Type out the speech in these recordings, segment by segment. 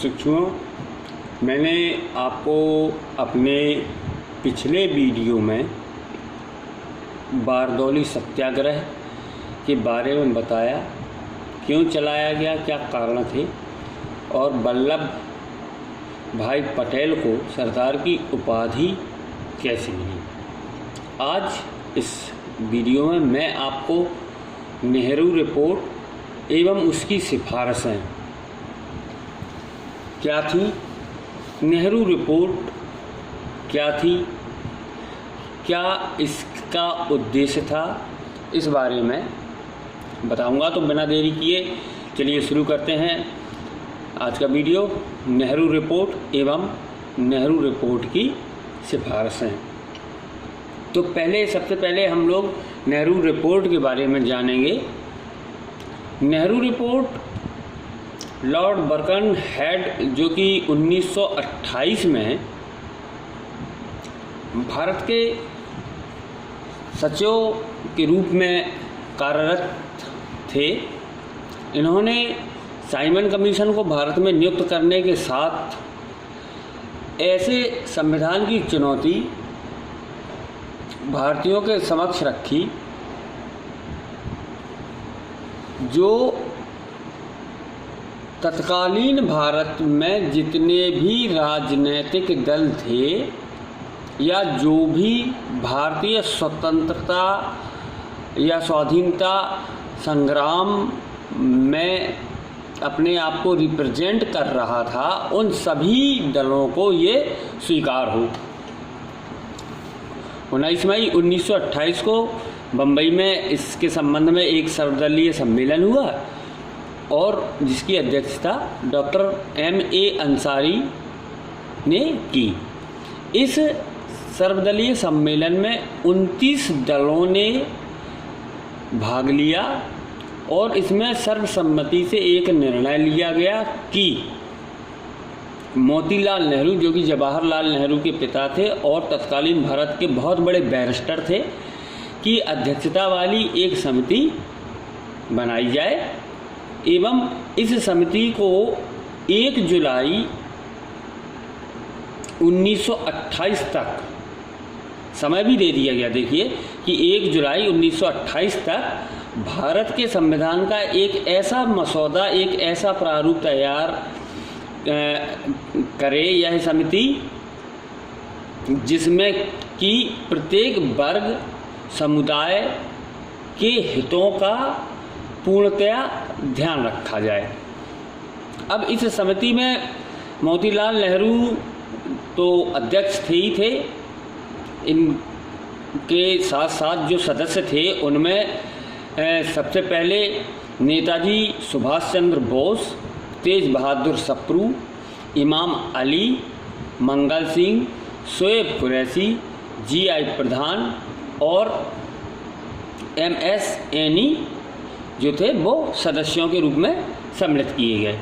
प्रशिक्षुओं, मैंने आपको अपने पिछले वीडियो में बारदौली सत्याग्रह के बारे में बताया, क्यों चलाया गया, क्या कारण थे और वल्लभ भाई पटेल को सरदार की उपाधि कैसे मिली। आज इस वीडियो में मैं आपको नेहरू रिपोर्ट एवं उसकी सिफारिशें क्या थी, नेहरू रिपोर्ट क्या थी, क्या इसका उद्देश्य था, इस बारे में बताऊंगा। तो बिना देरी किए चलिए शुरू करते हैं आज का वीडियो। नेहरू रिपोर्ट एवं नेहरू रिपोर्ट की सिफारिशें। तो सबसे पहले हम लोग नेहरू रिपोर्ट के बारे में जानेंगे। नेहरू रिपोर्ट लॉर्ड बर्कनहेड, जो कि 1928 में भारत के सचिव के रूप में कार्यरत थे, इन्होंने साइमन कमीशन को भारत में नियुक्त करने के साथ ऐसे संविधान की चुनौती भारतीयों के समक्ष रखी जो तत्कालीन भारत में जितने भी राजनीतिक दल थे या जो भी भारतीय स्वतंत्रता या स्वाधीनता संग्राम में अपने आप को रिप्रेजेंट कर रहा था, उन सभी दलों को ये स्वीकार हो। 19 मई 1928 को बम्बई में इसके संबंध में एक सर्वदलीय सम्मेलन हुआ और जिसकी अध्यक्षता डॉक्टर M.A. अंसारी ने की। इस सर्वदलीय सम्मेलन में 29 दलों ने भाग लिया और इसमें सर्वसम्मति से एक निर्णय लिया गया कि मोतीलाल नेहरू, जो कि जवाहरलाल नेहरू के पिता थे और तत्कालीन भारत के बहुत बड़े बैरिस्टर थे, की अध्यक्षता वाली एक समिति बनाई जाए एवं इस समिति को 1 जुलाई 1928 तक समय भी दे दिया गया। देखिए कि 1 जुलाई 1928 तक भारत के संविधान का एक ऐसा मसौदा, एक ऐसा प्रारूप तैयार करे यह समिति जिसमें कि प्रत्येक वर्ग समुदाय के हितों का पूर्णतया ध्यान रखा जाए। अब इस समिति में मोतीलाल नेहरू तो अध्यक्ष थे ही थे, इनके साथ साथ जो सदस्य थे उनमें सबसे पहले नेताजी सुभाष चंद्र बोस, तेज बहादुर सप्रू, इमाम अली, मंगल सिंह, शोएब कुरैशी, G.I. प्रधान और M.S. एनी जो थे वो सदस्यों के रूप में सम्मिलित किए गए।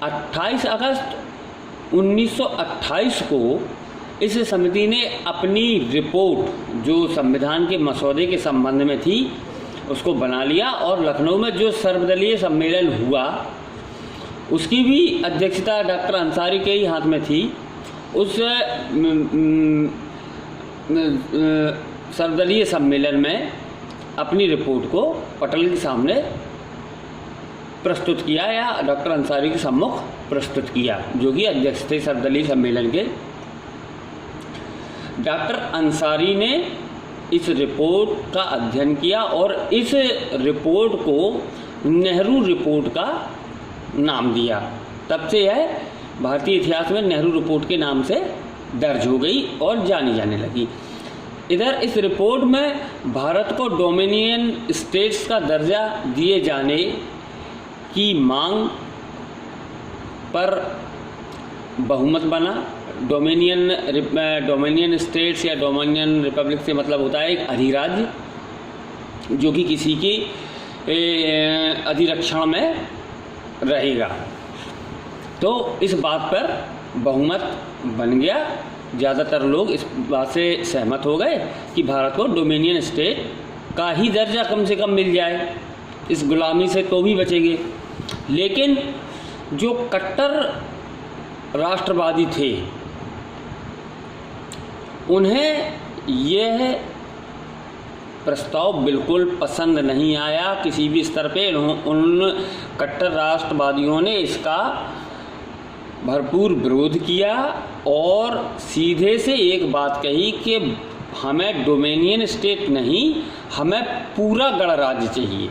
28 अगस्त 1928 को इस समिति ने अपनी रिपोर्ट जो संविधान के मसौदे के संबंध में थी उसको बना लिया और लखनऊ में जो सर्वदलीय सम्मेलन हुआ उसकी भी अध्यक्षता डॉक्टर अंसारी के ही हाथ में थी। उस सर्वदलीय सम्मेलन में अपनी रिपोर्ट को पटेल के सामने प्रस्तुत किया या डॉक्टर अंसारी के सम्मुख प्रस्तुत किया, जो कि अध्यक्ष थे सर्वदलीय सम्मेलन के। डॉक्टर अंसारी ने इस रिपोर्ट का अध्ययन किया और इस रिपोर्ट को नेहरू रिपोर्ट का नाम दिया। तब से यह भारतीय इतिहास में नेहरू रिपोर्ट के नाम से दर्ज हो गई और जानी जाने लगी। इधर इस रिपोर्ट में भारत को डोमिनियन स्टेट्स का दर्जा दिए जाने की मांग पर बहुमत बना। डोमिनियन स्टेट्स या डोमिनियन रिपब्लिक से मतलब होता है एक अधिराज्य जो कि किसी की अधिरक्षण में रहेगा। तो इस बात पर बहुमत बन गया, ज़्यादातर लोग इस बात से सहमत हो गए कि भारत को डोमिनियन स्टेट का ही दर्जा कम से कम मिल जाए, इस गुलामी से तो भी बचेंगे। लेकिन जो कट्टर राष्ट्रवादी थे, उन्हें यह प्रस्ताव बिल्कुल पसंद नहीं आया किसी भी स्तर पे। उन कट्टर राष्ट्रवादियों ने इसका भरपूर विरोध किया और सीधे से एक बात कही कि हमें डोमेनियन स्टेट नहीं, हमें पूरा गणराज्य चाहिए,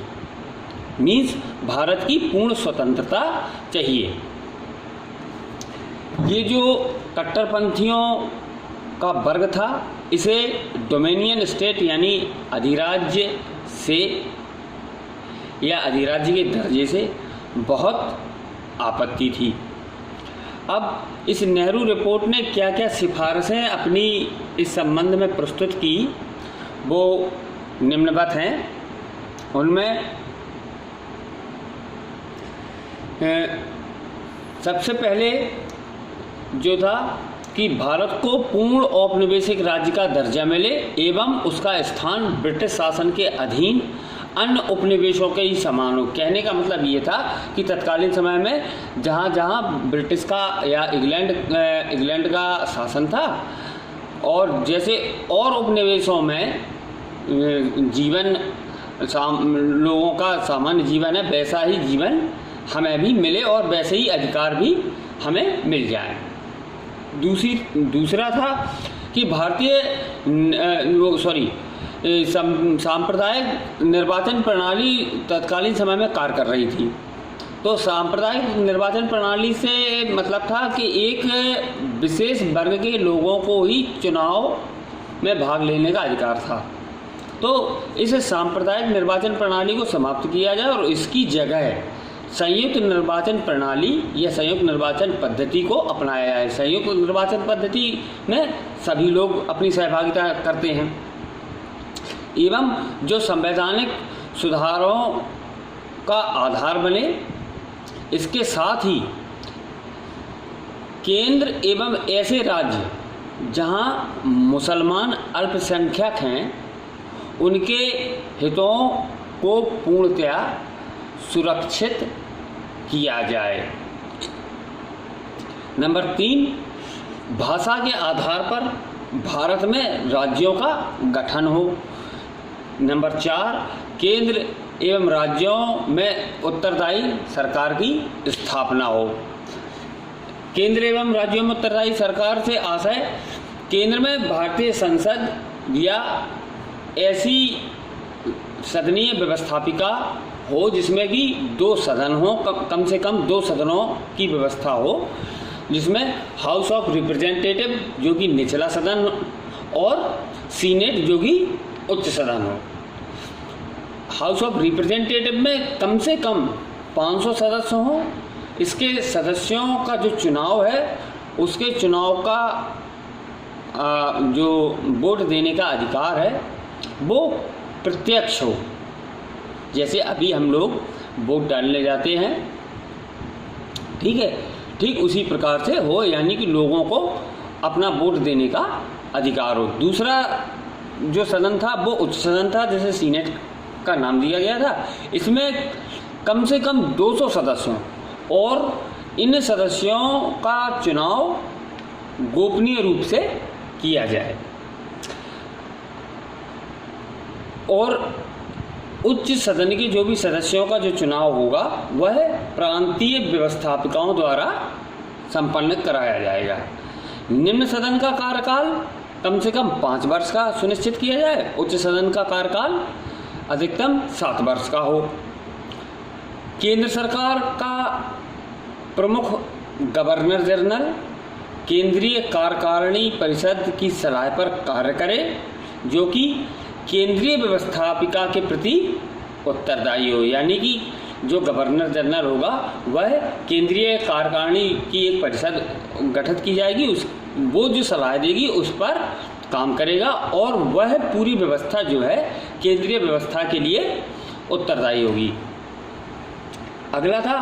मीन्स भारत की पूर्ण स्वतंत्रता चाहिए। ये जो कट्टरपंथियों का वर्ग था, इसे डोमेनियन स्टेट यानी अधिराज्य से या अधिराज्य के दर्जे से बहुत आपत्ति थी। अब इस नेहरू रिपोर्ट ने क्या क्या सिफारिशें अपनी इस संबंध में प्रस्तुत की, वो निम्नवत हैं। उनमें सबसे पहले जो था कि भारत को पूर्ण औपनिवेशिक राज्य का दर्जा मिले एवं उसका स्थान ब्रिटिश शासन के अधीन अन्य उपनिवेशों के ही समान हो। कहने का मतलब ये था कि तत्कालीन समय में जहाँ जहाँ ब्रिटिश का या इंग्लैंड का शासन था, और जैसे और उपनिवेशों में जीवन लोगों का सामान्य जीवन है, वैसा ही जीवन हमें भी मिले और वैसे ही अधिकार भी हमें मिल जाए। दूसरा था कि भारतीय सांप्रदायिक निर्वाचन प्रणाली तत्कालीन समय में कार्य कर रही थी। तो सांप्रदायिक निर्वाचन प्रणाली से मतलब था कि एक विशेष वर्ग के लोगों को ही चुनाव में भाग लेने का अधिकार था। तो इस सांप्रदायिक निर्वाचन प्रणाली को समाप्त किया जाए और इसकी जगह संयुक्त निर्वाचन प्रणाली या संयुक्त निर्वाचन पद्धति को अपनाया जाए। संयुक्त निर्वाचन पद्धति में सभी लोग अपनी सहभागिता करते हैं एवं जो संवैधानिक सुधारों का आधार बने। इसके साथ ही केंद्र एवं ऐसे राज्य जहां मुसलमान अल्पसंख्यक हैं, उनके हितों को पूर्णतया सुरक्षित किया जाए। नंबर 3, भाषा के आधार पर भारत में राज्यों का गठन हो। नंबर 4, केंद्र एवं राज्यों में उत्तरदायी सरकार की स्थापना हो। केंद्र एवं राज्यों में उत्तरदायी सरकार से आशय केंद्र में भारतीय संसद या ऐसी सदनीय व्यवस्थापिका हो जिसमें कि 2 सदन हो, कम से कम 2 सदनों की व्यवस्था हो, जिसमें हाउस ऑफ रिप्रेजेंटेटिव जो कि निचला सदन और सीनेट जो कि उच्च सदन हो। हाउस ऑफ रिप्रेजेंटेटिव में कम से कम 500 सदस्य हों। इसके सदस्यों का जो चुनाव है, उसके चुनाव का जो वोट देने का अधिकार है वो प्रत्यक्ष हो। जैसे अभी हम लोग वोट डालने जाते हैं, ठीक है, ठीक उसी प्रकार से हो, यानी कि लोगों को अपना वोट देने का अधिकार हो। दूसरा जो सदन था वो उच्च सदन था, जैसे सीनेट का नाम दिया गया था। इसमें कम से कम 200 सदस्यों और इन सदस्यों का चुनाव गोपनीय रूप से किया जाए। और उच्च सदन के जो भी सदस्यों का जो चुनाव होगा वह प्रांतीय व्यवस्थापिकाओं द्वारा संपन्न कराया जाएगा। निम्न सदन का कार्यकाल कम से कम 5 वर्ष का सुनिश्चित किया जाए। उच्च सदन का कार्यकाल अधिकतम 7 वर्ष का हो। केंद्र सरकार का प्रमुख गवर्नर जनरल केंद्रीय कार्यकारिणी परिषद की सलाह पर कार्य करे, जो कि केंद्रीय व्यवस्थापिका के प्रति उत्तरदायी हो। यानी कि जो गवर्नर जनरल होगा वह केंद्रीय कार्यकारिणी की एक परिषद गठित की जाएगी, वो जो सलाह देगी उस पर काम करेगा और वह पूरी व्यवस्था जो है केंद्रीय व्यवस्था के लिए उत्तरदायी होगी। अगला था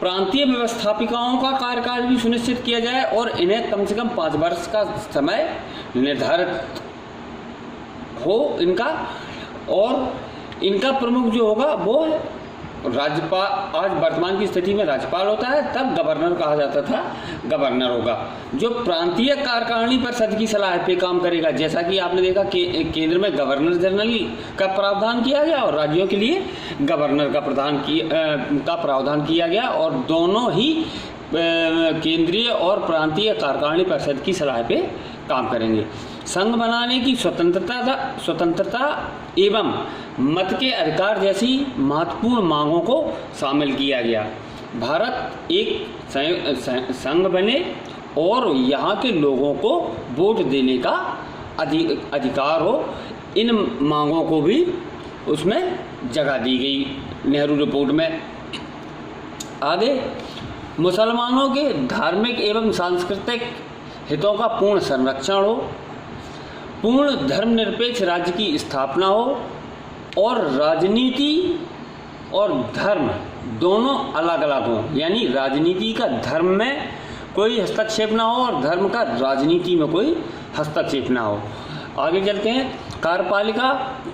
प्रांतीय व्यवस्थापिकाओं का कार्यकाल भी सुनिश्चित किया जाए और इन्हें कम से कम 5 वर्ष का समय निर्धारित हो इनका, और इनका प्रमुख जो होगा वो राज्यपाल, आज वर्तमान की स्थिति में राज्यपाल होता है, तब गवर्नर कहा जाता था, गवर्नर होगा, जो प्रांतीय कार्यकारिणी परिषद की सलाह पे काम करेगा। जैसा कि आपने देखा केंद्र में गवर्नर जनरल का प्रावधान किया गया और राज्यों के लिए गवर्नर का प्रावधान किया गया, और दोनों ही केंद्रीय और प्रांतीय कार्यकारिणी परिषद की सलाह पे काम करेंगे। संघ बनाने की स्वतंत्रता एवं मत के अधिकार जैसी महत्वपूर्ण मांगों को शामिल किया गया। भारत एक संघ बने और यहाँ के लोगों को वोट देने का अधिकार हो, इन मांगों को भी उसमें जगह दी गई नेहरू रिपोर्ट में। आगे, मुसलमानों के धार्मिक एवं सांस्कृतिक हितों का पूर्ण संरक्षण हो, पूर्ण धर्मनिरपेक्ष राज्य की स्थापना हो, और राजनीति और धर्म दोनों अलग अलग हों, यानी राजनीति का धर्म में कोई हस्तक्षेप ना हो और धर्म का राजनीति में कोई हस्तक्षेप ना हो। आगे चलते हैं। कार्यपालिका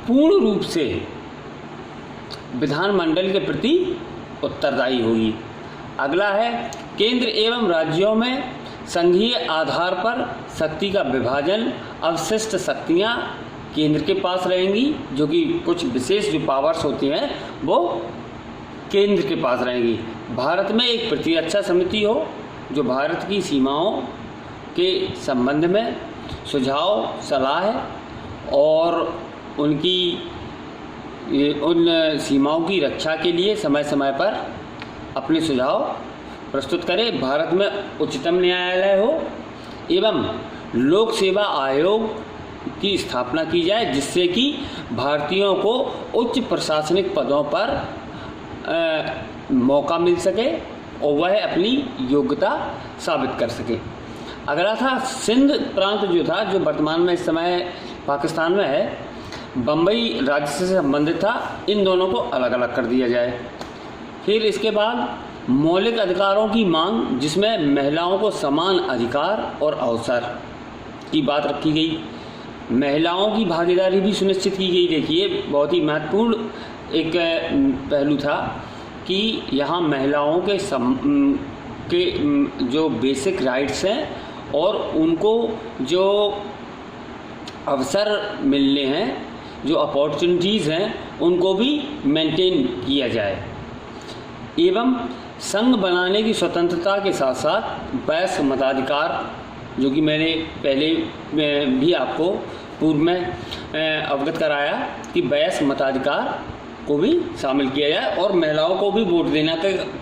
पूर्ण रूप से विधानमंडल के प्रति उत्तरदायी होगी। अगला है, केंद्र एवं राज्यों में संघीय आधार पर शक्ति का विभाजन, अवशिष्ट शक्तियां केंद्र के पास रहेंगी, जो कि कुछ विशेष जो पावर्स होती हैं वो केंद्र के पास रहेंगी। भारत में एक प्रतिरक्षा समिति हो जो भारत की सीमाओं के संबंध में सुझाव, सलाह और उन सीमाओं की रक्षा के लिए समय समय पर अपने सुझाव प्रस्तुत करे। भारत में उच्चतम न्यायालय हो एवं लोक सेवा आयोग की स्थापना की जाए, जिससे कि भारतीयों को उच्च प्रशासनिक पदों पर मौका मिल सके और वह अपनी योग्यता साबित कर सके। अगला था, सिंध प्रांत जो था, जो वर्तमान में इस समय पाकिस्तान में है, बम्बई राज्य से संबंधित था, इन दोनों को अलग अलग कर दिया जाए। फिर इसके बाद मौलिक अधिकारों की मांग, जिसमें महिलाओं को समान अधिकार और अवसर की बात रखी गई। महिलाओं की भागीदारी भी सुनिश्चित की गई। देखिए, बहुत ही महत्वपूर्ण एक पहलू था कि यहाँ महिलाओं के जो बेसिक राइट्स हैं और उनको जो अवसर मिलने हैं, जो अपॉर्चुनिटीज़ हैं, उनको भी मेंटेन किया जाए। एवं संघ बनाने की स्वतंत्रता के साथ साथ वयस्क मताधिकार, जो कि मैंने पहले भी आपको पूर्व में अवगत कराया कि वयस्क मताधिकार को भी शामिल किया जाए और महिलाओं को भी वोट देने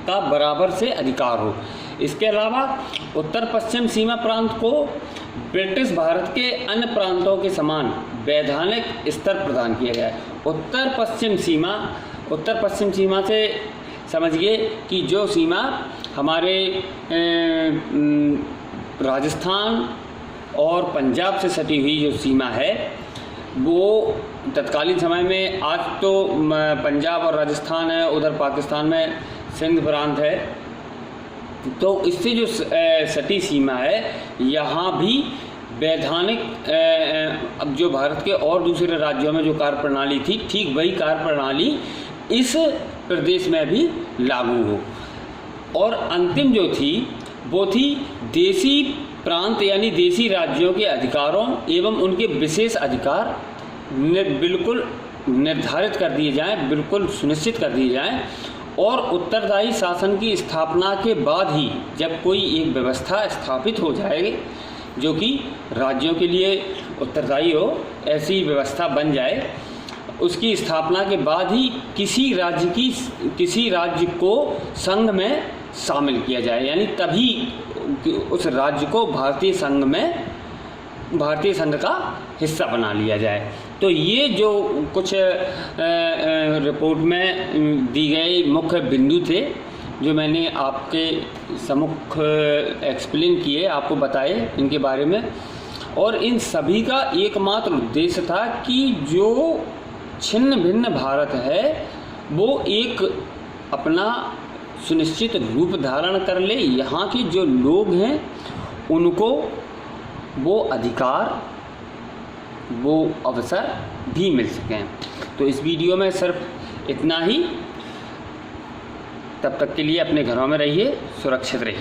का बराबर से अधिकार हो। इसके अलावा उत्तर पश्चिम सीमा प्रांत को ब्रिटिश भारत के अन्य प्रांतों के समान वैधानिक स्तर प्रदान किया गया है। उत्तर पश्चिम सीमा से समझिए कि जो सीमा हमारे राजस्थान और पंजाब से सटी हुई जो सीमा है, वो तत्कालीन समय में, आज तो पंजाब और राजस्थान है, उधर पाकिस्तान में सिंध प्रांत है, तो इससे जो सटी सीमा है, यहाँ भी वैधानिक अब जो भारत के और दूसरे राज्यों में जो कार्य प्रणाली थी, ठीक वही कार्य प्रणाली इस प्रदेश में भी लागू हो। और अंतिम जो थी वो थी देसी प्रांत यानी देसी राज्यों के अधिकारों एवं उनके विशेष अधिकार बिल्कुल निर्धारित कर दिए जाएं, बिल्कुल सुनिश्चित कर दिए जाएं। और उत्तरदायी शासन की स्थापना के बाद ही जब कोई एक व्यवस्था स्थापित हो जाएगी जो कि राज्यों के लिए उत्तरदायी हो, ऐसी व्यवस्था बन जाए, उसकी स्थापना के बाद ही किसी राज्य को संघ में शामिल किया जाए, यानी तभी उस राज्य को भारतीय संघ का हिस्सा बना लिया जाए। तो ये जो कुछ रिपोर्ट में दी गए मुख्य बिंदु थे, जो मैंने आपके सम्मुख एक्सप्लेन किए, आपको बताए इनके बारे में, और इन सभी का एकमात्र उद्देश्य था कि जो छिन्न भिन्न भारत है वो एक अपना सुनिश्चित रूप धारण कर ले, यहाँ के जो लोग हैं उनको वो अधिकार, वो अवसर भी मिल सकें। तो इस वीडियो में सिर्फ इतना ही। तब तक के लिए अपने घरों में रहिए, सुरक्षित रहिए।